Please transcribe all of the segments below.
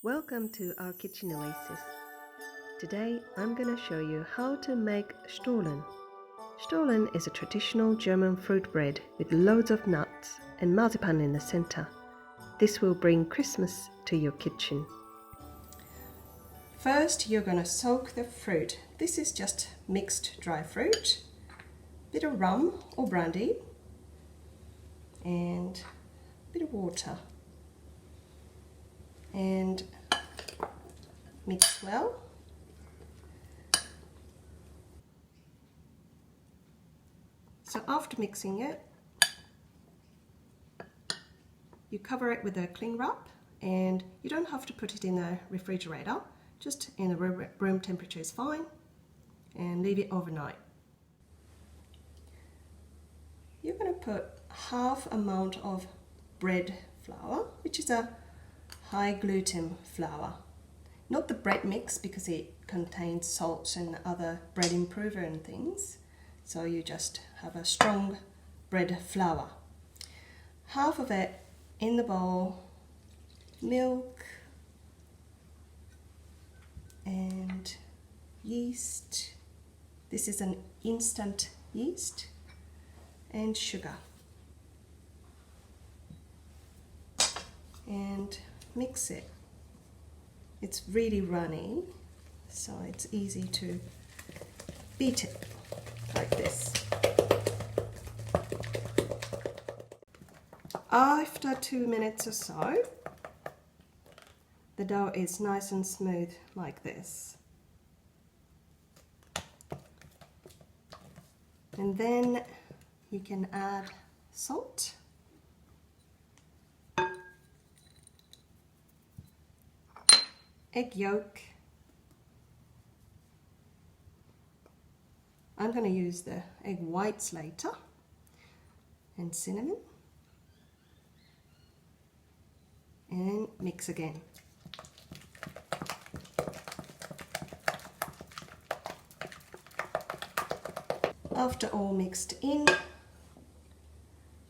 Welcome to our kitchen oasis. Today I'm going to show you how to make Stollen. Stollen is a traditional German fruit bread with loads of nuts and marzipan in the center. This will bring Christmas to your kitchen. First you're going to soak the fruit. This is just mixed dry fruit, bit of rum or brandy and a bit of water, and mix well. So after mixing it, you cover it with a cling wrap, and you don't have to put it in the refrigerator, just in the room temperature is fine, and leave it overnight. You're going to put half amount of bread flour, which is a high gluten flour. Not the bread mix because it contains salt and other bread improver and things. So you just have a strong bread flour. Half of it in the bowl, milk and yeast. This is an instant yeast, and sugar. And mix it. It's really runny, so it's easy to beat it like this. After 2 minutes or so, the dough is nice and smooth like this. And then you can add salt, egg yolk. I'm going to use the egg whites later, and cinnamon, and mix again. After all mixed in,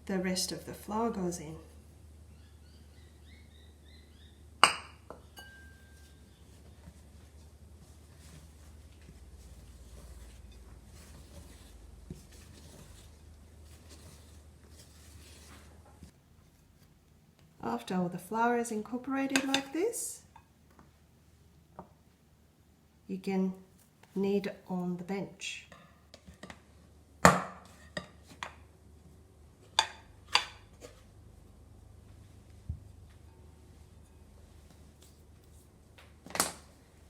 the rest of the flour goes in. After all the flour is incorporated like this, you can knead on the bench.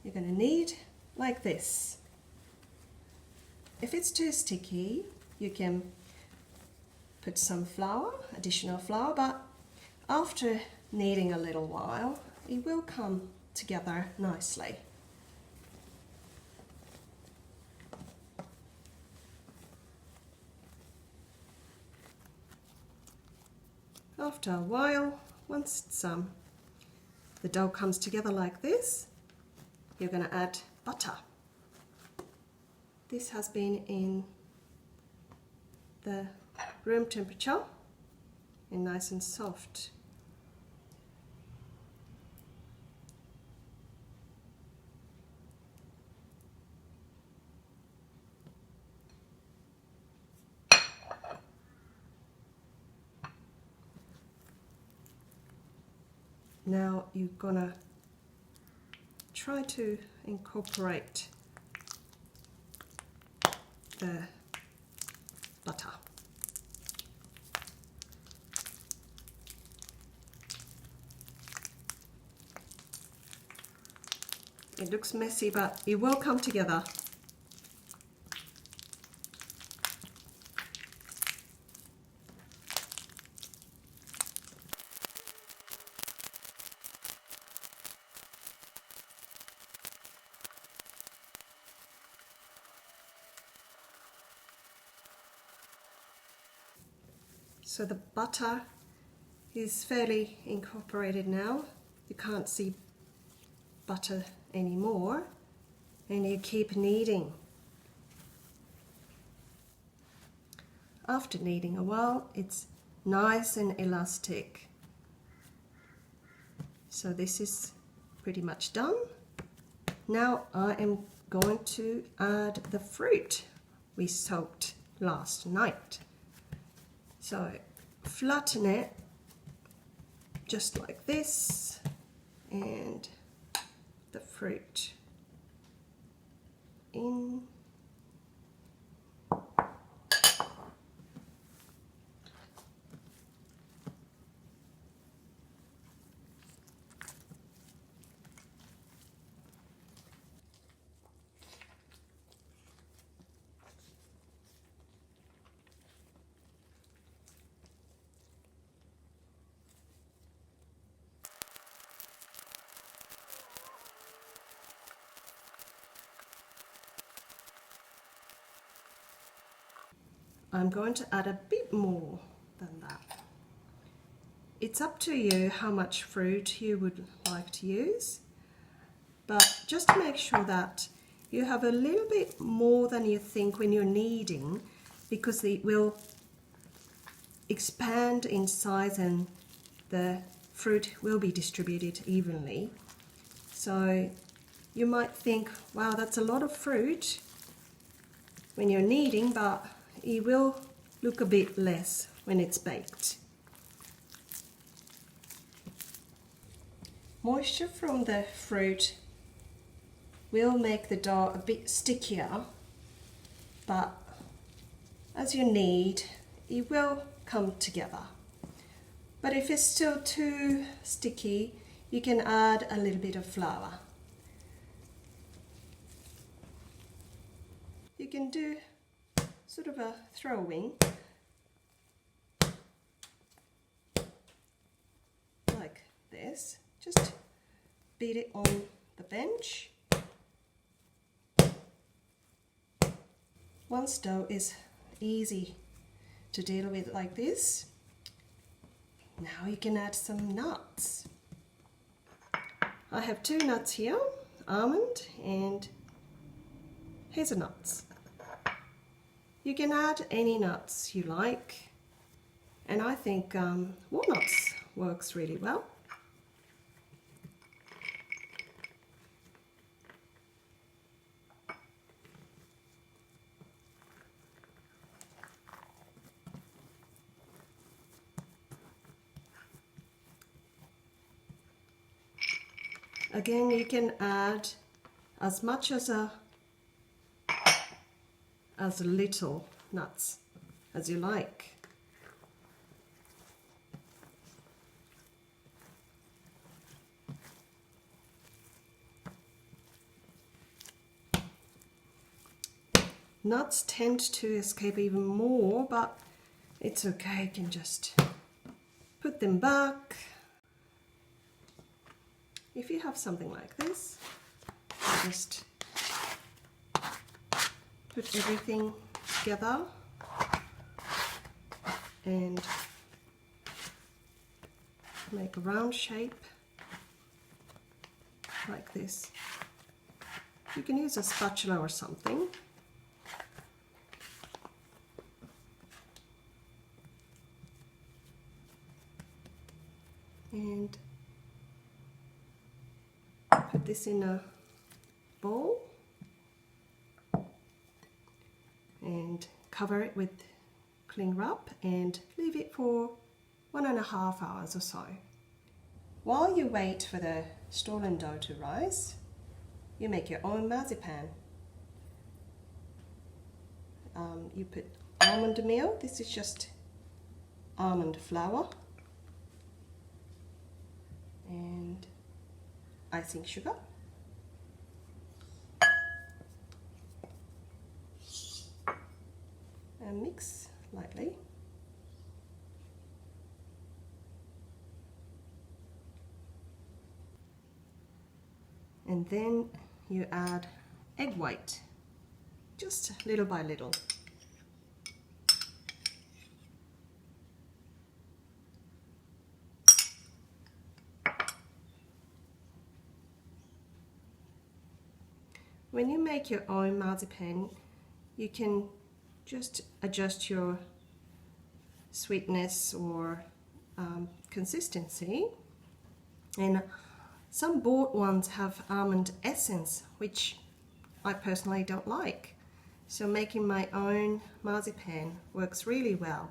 You're going to knead like this. If it's too sticky, you can put some flour, additional flour, but after kneading a little while, it will come together nicely. After a while, once the dough comes together like this, you're going to add butter. This has been in the room temperature and nice and soft. Now you're gonna try to incorporate the butter. It looks messy, but it will come together. So the butter is fairly incorporated now. You can't see butter anymore, and you keep kneading. After kneading a while, it's nice and elastic. So this is pretty much done. Now I am going to add the fruit we soaked last night. So flatten it just like this, and the fruit in. I'm going to add a bit more than that. It's up to you how much fruit you would like to use, but just to make sure that you have a little bit more than you think when you're kneading, because it will expand in size and the fruit will be distributed evenly. So you might think, wow, that's a lot of fruit when you're kneading, but it will look a bit less when it's baked. Moisture from the fruit will make the dough a bit stickier, but as you knead, it will come together. But if it's still too sticky, you can add a little bit of flour. You can do sort of a throwing, like this. Just beat it on the bench. Once dough is easy to deal with like this, now you can add some nuts. I have 2 nuts here, almond and hazelnuts. You can add any nuts you like, and I think walnuts works really well. Again, you can add as much as little nuts as you like. Nuts tend to escape even more, but it's okay, you can just put them back. If you have something like this, just put everything together and make a round shape like this. You can use a spatula or something. And put this in a bowl and cover it with cling wrap and leave it for 1.5 hours or so. While you wait for the Stollen dough to rise, you make your own marzipan. You put almond meal. This is just almond flour and icing sugar. And mix lightly. And then you add egg white, just little by little. When you make your own marzipan, you can just adjust your sweetness or consistency. And Some bought ones have almond essence, which I personally don't like. So making my own marzipan works really well.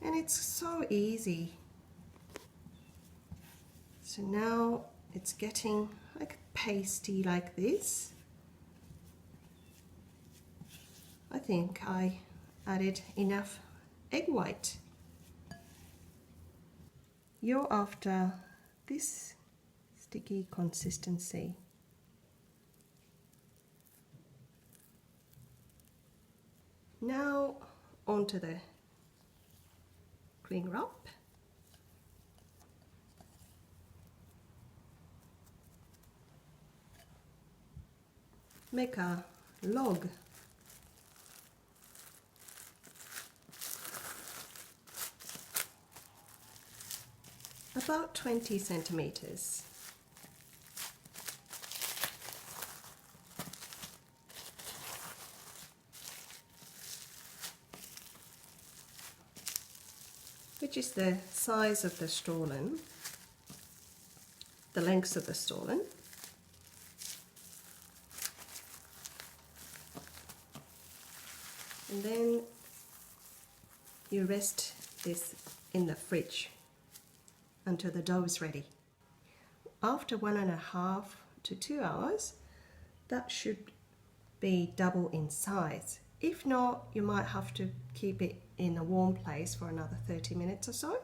And it's so easy. So now it's getting like pasty like this. I think I added enough egg white. You're after this sticky consistency. Now onto the cling wrap. Make a log. About 20 centimeters. Which is the size of the Stollen, the length of the Stollen. And then you rest this in the fridge until the dough is ready. After 1.5 to 2 hours, that should be double in size. If not, you might have to keep it in a warm place for another 30 minutes or so.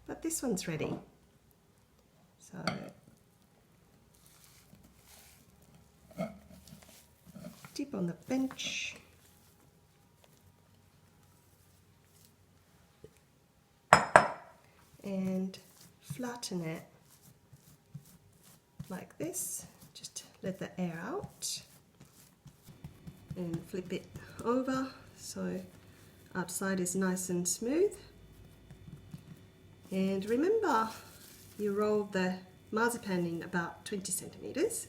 But this one's ready. So dip on the bench. And flatten it like this. Just let the air out. And flip it over so outside is nice and smooth. And remember, you roll the marzipan in about 20 centimeters.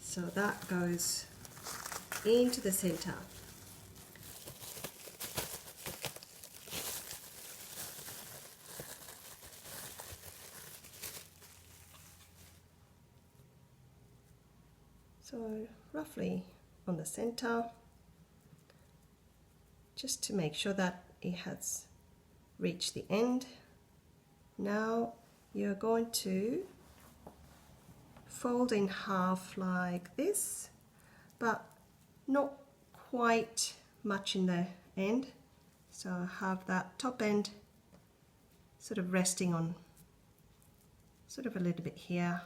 So that goes into the center. So roughly on the center, just to make sure that it has reached the end. Now you're going to fold in half like this, but not quite much in the end. So have that top end sort of resting on sort of a little bit here,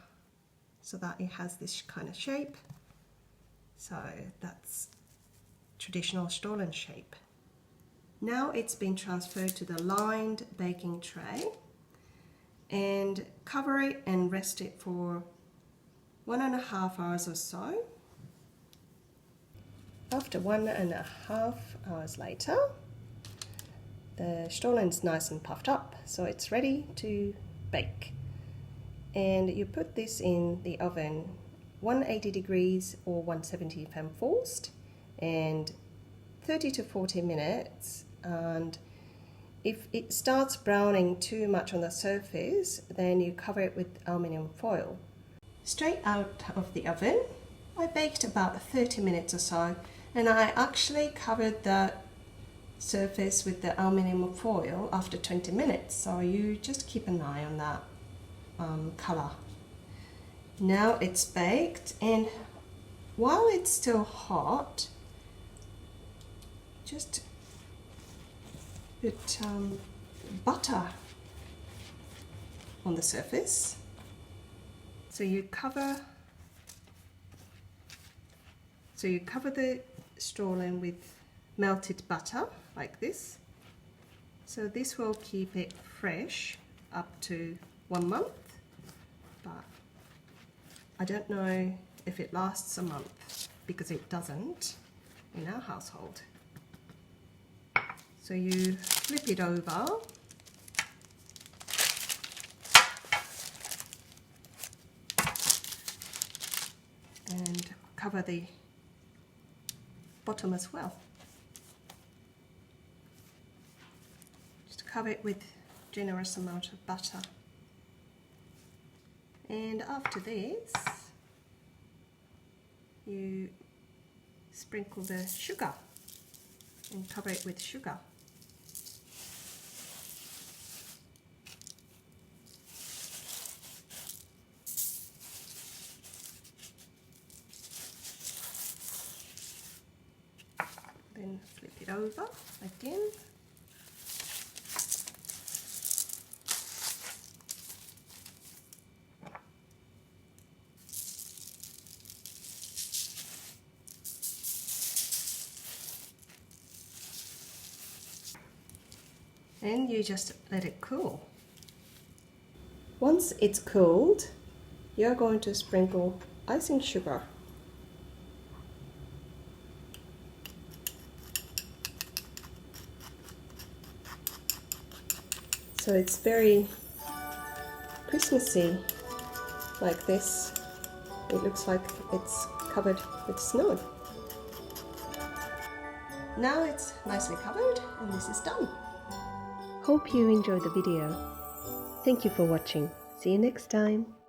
so that it has this kind of shape. So that's traditional Stollen shape. Now it's been transferred to the lined baking tray, and cover it and rest it for 1.5 hours or so. After 1.5 hours later, the Stollen's nice and puffed up, so it's ready to bake. And you put this in the oven 180 degrees or 170 if forced, and 30 to 40 minutes. And if it starts browning too much on the surface, then you cover it with aluminium foil. Straight out of the oven, I baked about 30 minutes or so, and I actually covered the surface with the aluminium foil after 20 minutes, so you just keep an eye on that color. Now it's baked, and while it's still hot, just put butter on the surface. So you cover the Stollen with melted butter like this. So this will keep it fresh up to 1 month, but I don't know if it lasts a month, because it doesn't in our household. So you flip it over and cover the bottom as well. Just cover it with generous amount of butter. And after this, you sprinkle the sugar and cover it with sugar. Then flip it over again. And you just let it cool. Once it's cooled, you're going to sprinkle icing sugar. So it's very Christmassy like this. It looks like it's covered with snow. Now it's nicely covered and this is done. Hope you enjoyed the video. Thank you for watching. See you next time.